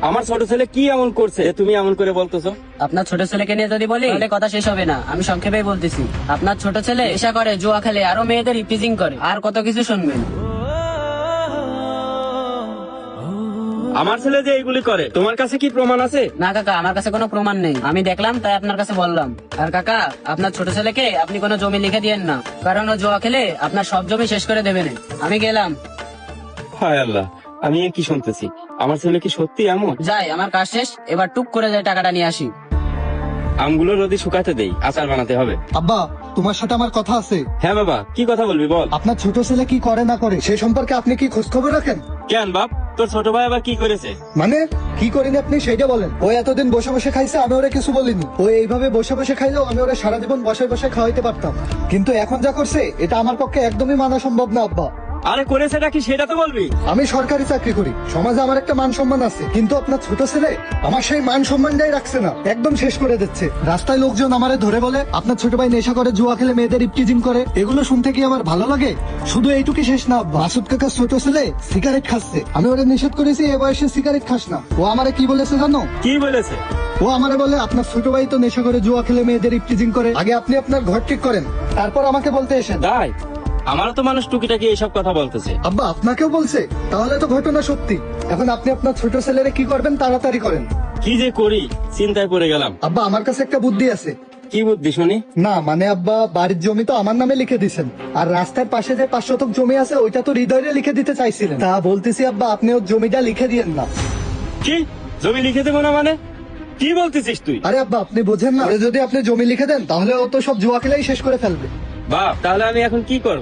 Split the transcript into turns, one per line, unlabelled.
আমার ছোট ছেলে কি এমন করছে যে তুমি এমন করে বলতেছো?
আপনার ছোট ছেলেকে নিয়ে যদি বলি তাহলে কথা শেষ হবে না। আমি সংক্ষেপেই বলতেছি, আপনার ছোট ছেলে নেশা করে, জুয়া খেলে, আরো মেয়েদের ইপটিজিং করে, আর কত কিছু শুনবেন।
আমার ছেলে যে এইগুলি করে তোমার কাছে কি প্রমাণ আছে?
না কাকা, আমার কাছে কোনো প্রমাণ নেই, আমি দেখলাম তাই আপনার কাছে বললাম। আর কাকা, আপনার ছোট ছেলেকে আপনি কোনো জমি লিখে দিয়েন না, কারণ ও জুয়া খেলে আপনার সব জমি শেষ করে দেবেন। আমি গেলাম।
হায় আল্লাহ, আমি এ কি শুনতেছি? আমার ছেলে কি সত্যি এমন?
যাই, আমার কাজ শেষ, এবার টুক করে যাই টাকাটা নিয়ে আসি।
আমগুলো রোদে শুকাতে দেই, আচার বানাতে হবে।
আব্বা, তোমার সাথে আমার কথা আছে।
হ্যাঁ বাবা, কি কথা বলবি বল।
আপনার ছোট ছেলে কি করে না করে সে সম্পর্কে আপনি কি খোঁজ খবর রাখেন?
কেন বাপ, তোর ছোট ভাই আবার কি করেছে?
মানে কি করেন আপনি সেইটা বলেন। ও এতদিন বসে বসে খাইছে, আমি ওরা কিছু বলিনি। ও এইভাবে বসে বসে খাইলেও আমি ওরা সারা জীবন বসে বসে খাওয়াইতে পারতাম, কিন্তু এখন যা করছে এটা আমার পক্ষে একদমই মানা সম্ভব না আব্বা।
আরে করেছেটা কি সেটা তো বলবি।
আমি সরকারি চাকরি করি, সমাজে আমার একটা মান সম্মান আছে, কিন্তু আপনার ছোট ছেলে আমার সেই মান সম্মানটাই রাখছে না, একদম শেষ করে দিচ্ছে। রাস্তায় লোকজন আমারে ধরে বলে আপনার ছোট ভাই নেশা করে, জুয়া খেলে, মেয়েদের ইপটিজিং করে। এগুলো শুনতে কি আমার ভালো লাগে? শুধু এইটুকুই শেষ না আব্বা, মাসুদ কাকার ছোট ছেলে সিগারেট খাচ্ছে। আমি ওরা নিষেধ করেছি এ বয়সে সিগারেট খাস না। ও আমারে কি বলেছে জানো?
কি বলেছে?
ও আমারে বলে আপনার ছোট ভাই তো নেশা করে, জুয়া খেলে, মেয়েদের ইপটিজিং করে, আগে আপনি আপনার ঘর ঠিক করেন, তারপর আমাকে বলতে এসেন।
তাই আমারও তো মানুষ টুকিটাকি এইসব কথা বলতেছে।
আব্বা আপনাকেও বলছে? তাহলে তো ঘটনা সত্যি। এখন আপনি আপনার ছোট ছেলেরে কি করবেন তাড়াতাড়ি করেন।
কি যে করি চিন্তায় পড়ে গেলাম।
আব্বা আমার কাছে একটা বুদ্ধি আছে।
কি বুদ্ধি শুনি?
না মানে আব্বা, বাড়ির জমি তো আমার নামে লিখে দিছেন, আর রাস্তার পাশে যে 5 শতক জমি আছে ওইটা তো হৃদয়ে লিখে দিতে চাইছিলেন। তা বলতেছি আব্বা, আপনি ওর জমিটা লিখে দিয়েন না।
কি জমি লিখে দেবো না মানে? কি বলতেছিস তুই?
আরে আব্বা আপনি বোঝেন না, ওরে যদি আপনি জমি লিখে দেন তাহলে ও তো সব জুয়া খেলেই শেষ করে ফেলবে।
বাপ, তাহলে আমি এখন কি করব?